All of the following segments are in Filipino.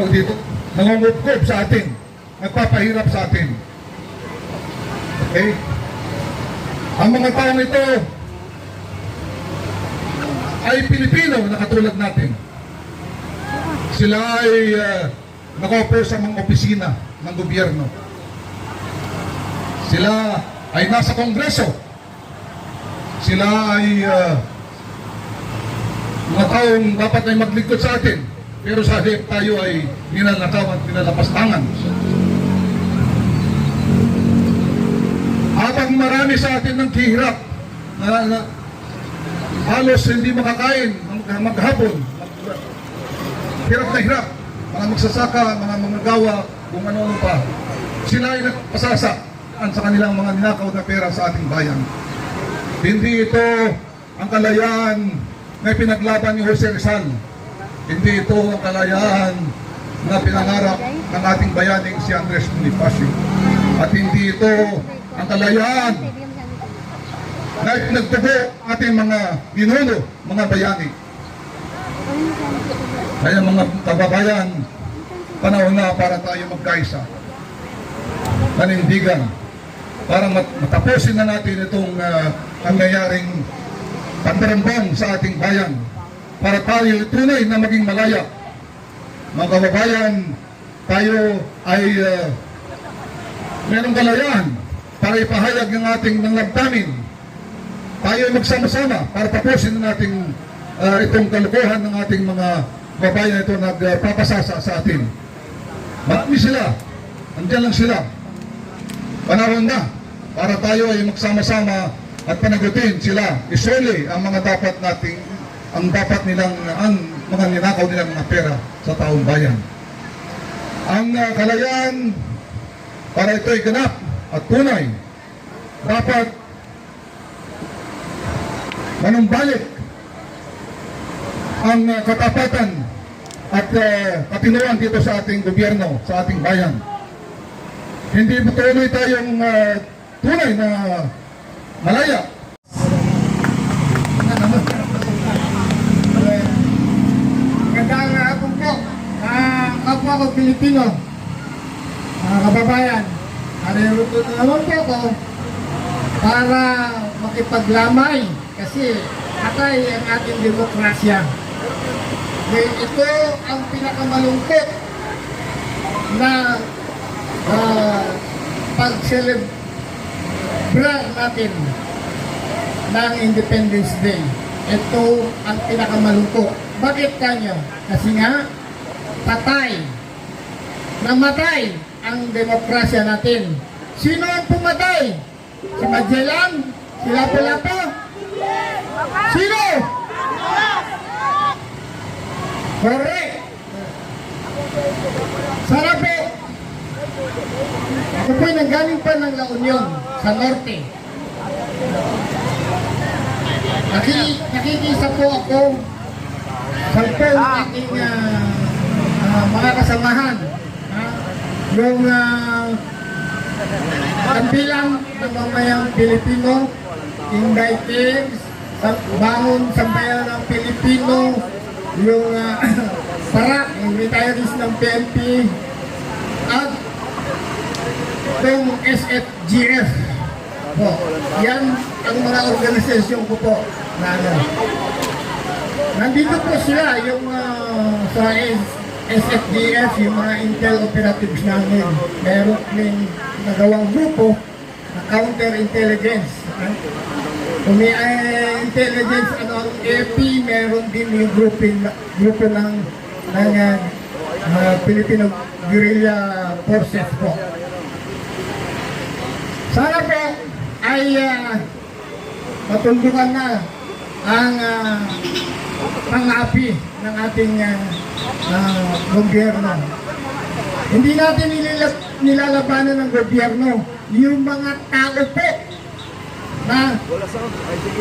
dito, nangungupkob sa atin, nagpapahirap sa atin. Okay? Ang mga taong ito ay Pilipino na katulad natin. Sila ay nakaupo sa mga opisina ng gobyerno. Sila ay nasa Kongreso. Sila ay mga taong dapat ay maglingkod sa atin. Pero sa halip tayo ay ninanakaw at ninalapastangan. Habang marami sa atin ng kihirap na halos hindi makakain maghapon, hirap na hirap, mga magsasaka, mga manggagawa, kung ano-ano pa, sila ay nagpasasa sa kanilang mga ninakaw na pera sa ating bayan. Hindi ito ang kalayaan na pinaglaban ni Jose Rizal. Hindi ito ang kalayaan na pinangarap ng ating bayaning si Andres Bonifacio. At hindi ito ang kalayaan na pinagtubo ating mga ninuno, mga bayani. Kaya mga kababayan, panahon na para tayo magkaisa, panindigan, para matapusin na natin itong nangyayaring pandarambang sa ating bayan, para tayo tunay na maging malaya. Mga kababayan, tayo ay mayroong kalayaan para ipahayag ng ating nanglamdamin. Tayo ay magsama-sama para tapusin na natin itong kalukuhan ng ating mga babayan ito nagpapasasa sa atin. Marami sila, andyan lang sila. Panahon na para tayo ay magsama-sama at panagutin sila, isuli ang mga dapat nating, ang dapat nilang, ang mga ninakaw nilang mga pera sa taong bayan. Ang kalayaan para ito ay ganap at tunay, dapat manumbalik ang katapatan at katinuan dito sa ating gobyerno, sa ating bayan. Hindi tuloy tayong tunay na malaya. Magandang hapon po, kapwa ko Pilipino, mga kababayan. Narito na naman po ako para makipaglamay kasi atay ang ating demokrasya. Ito ang pinakamalungkot na pag-celebrate natin ng Independence Day. Ito ang pinakamalungkot. Bakit kanyo? Kasi nga, namatay ang demokrasya natin. Sino ang pumatay? Si Magellan? Si Lapu-Lapu? Sino? Correct! Sana po, ako po'y nanggaling pa ng La Union sa Norte. Nakikisa po ako sa aking mga kasamahan. Yung ang bilang ng mamayang Pilipino, indicted, bangon sambayan ng Pilipino, yung parak, yung retirees ng PNP, at yung SFGF. Po, yan ang mga organisasyon ko po na nandito po sila yung sa SFDF, yung mga intel operatives namin. Meron kaming nagawang grupo na counter-intelligence. Kung may intelligence, ang AP, meron din yung grupo ng Filipino Guerrilla Forces po. Sana po ay matundukan na ang pang-api ng ating gobyerno. Hindi natin nilalabanan ng gobyerno yung mga tao po na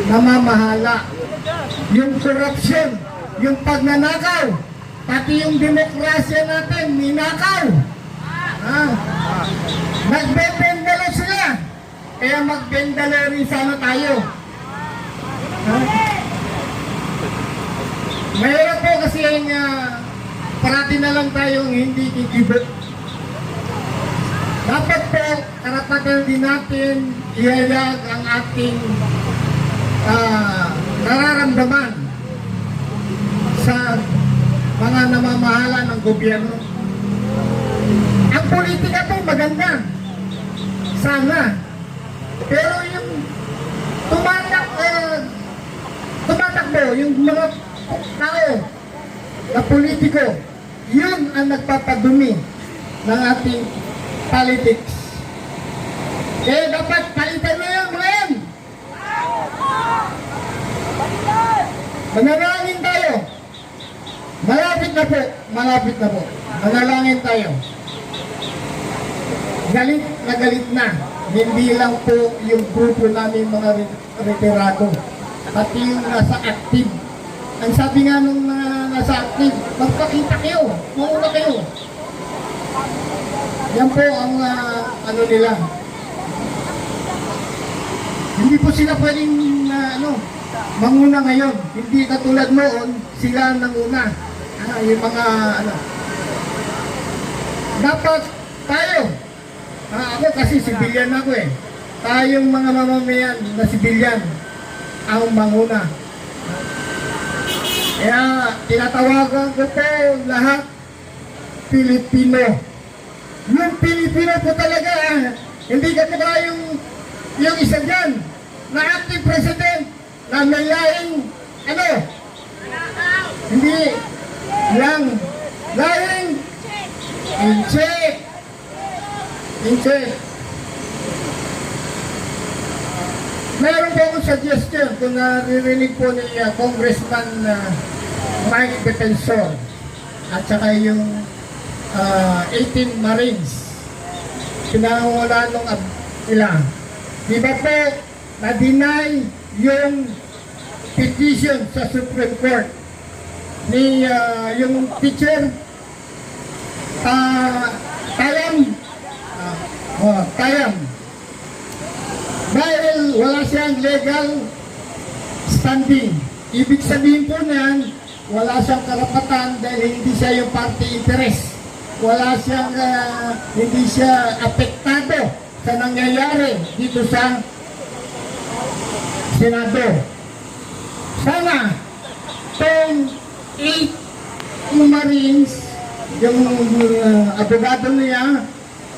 namamahala, yung corruption, yung pagnanakaw, pati yung demokrasya natin ninakaw. Nagbebendalo sila, kaya magbendalo rin sana tayo. Mahirap po kasi yung parati na lang tayong hindi kikibo. Dapat po, karapatan din natin ihayag ang ating nararamdaman sa mga namamahala ng gobyerno. Ang politika po maganda. Sana. Pero yung tumatakbo, yung mga tao na politiko, yun ang nagpapadumi ng ating politics. Kaya dapat palitan mo yan, mga yan. Manalangin tayo. Malapit na po. Manalangin tayo. Galit na galit na. Hindi lang po yung grupo namin mga retirado. Pati yung nasa active. Ang sabi nga nung nasa active, magpakita kayo. Mauna kayo. Yan po ang ano nila. Hindi po sila pwedeng manguna ngayon. Hindi katulad noon, sila nanguna. Yung mga dapat tayo. Ako kasi sibilyan ako eh. Tayong mga mamamayan na sibilyan ang manguna. Kaya tinatawagan ko po lahat Pilipino. Yung Pilipino po talaga, hindi ka pa yung isa dyan na active president na may laing hindi lang laing Inche. Meron po akong suggestion kung naririnig po ni Congressman Mike Defensor at saka yung 18 Marines pinangungulaan nung nila. Di ba po na-deny yung petition sa Supreme Court ni yung teacher Tayam dahil wala siyang legal standing. Ibig sabihin po niyan, wala siyang karapatan dahil hindi siya yung party interest. Wala siyang, hindi siya apektado sa nangyayari dito sa Senado. Sana, itong 8 Marines, yung abogado niya,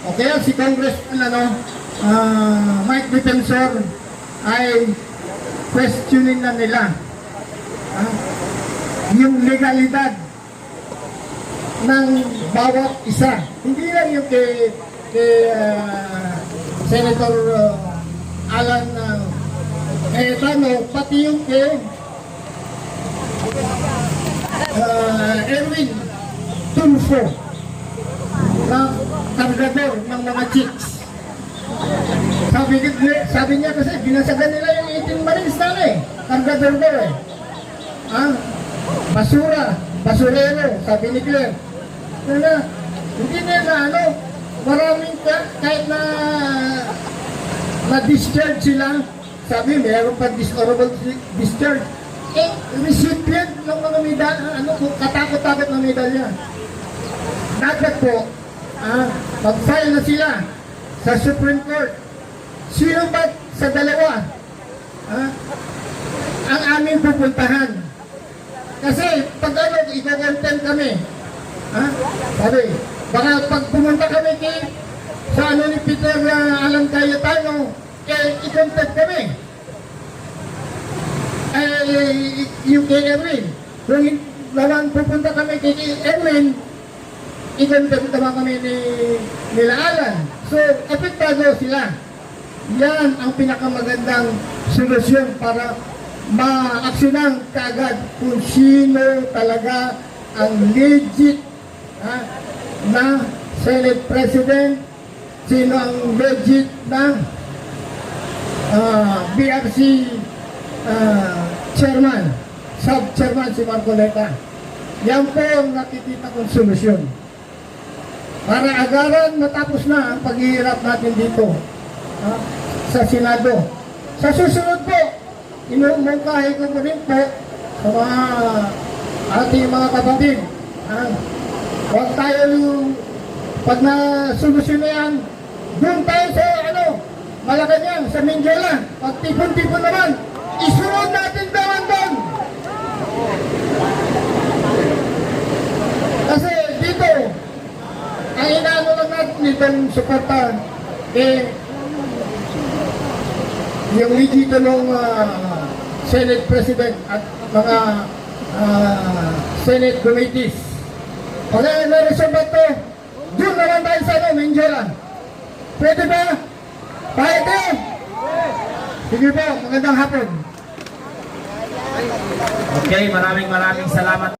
o kaya si Congressman Mike Defensor ay questioning na nila yung legalidad ng bawat isa. Hindi lang yung kay Senator Alan Cayetano, pati yung kay Erwin Tulfo na kargador ng mga chicks. Sabi niya kasi binasagan nila yung 18 Marines na kargador daw eh. Basurero, sabi ni Claire. Hindi nila maraming kahit na discharge sila. Sabi, meron pa dishonorable discharge. Recipient ng mga medalya, katakot-takot na medalya. Dapat po, mag-file na sila sa Supreme Court. Sino ba sa dalawa ang aming pupuntahan? Kasi pag i-content kami, sabi, baka pag pumunta kami sa ni Peter Alan Cayetano, i-content kami. Yung kay Erwin. Kung naman pupunta kami kay Erwin, i-content naman kami nila Alan. So, apektado sila. Yan ang pinakamagandang solusyon para ma-aksyonan kaagad kung sino talaga ang legit na Senate President, sino ang legit na BRC Chairman, Sub-Chairman si Marcoleta. Yan po ang nakikita kong solusyon. Para agaran matapos na ang paghihirap natin dito sa Senado. Sa susunod po, inumungkahi ko po rin po sa mga ating mga kapatid Huwag tayo pag na-solusyon na yan, doon tayo sa Malacanang, sa Mindela. Pag tipon-tipon naman, isunod natin doon. Kasi dito, ang inaano lang natin itong suportahan, yung legitong Senate President at mga Senate committees. Kung na-resolve ito, doon naman tayo sa Mindela. Pwede ba? Kaya tayo? Sige po, magandang hapon. Okay, maraming salamat.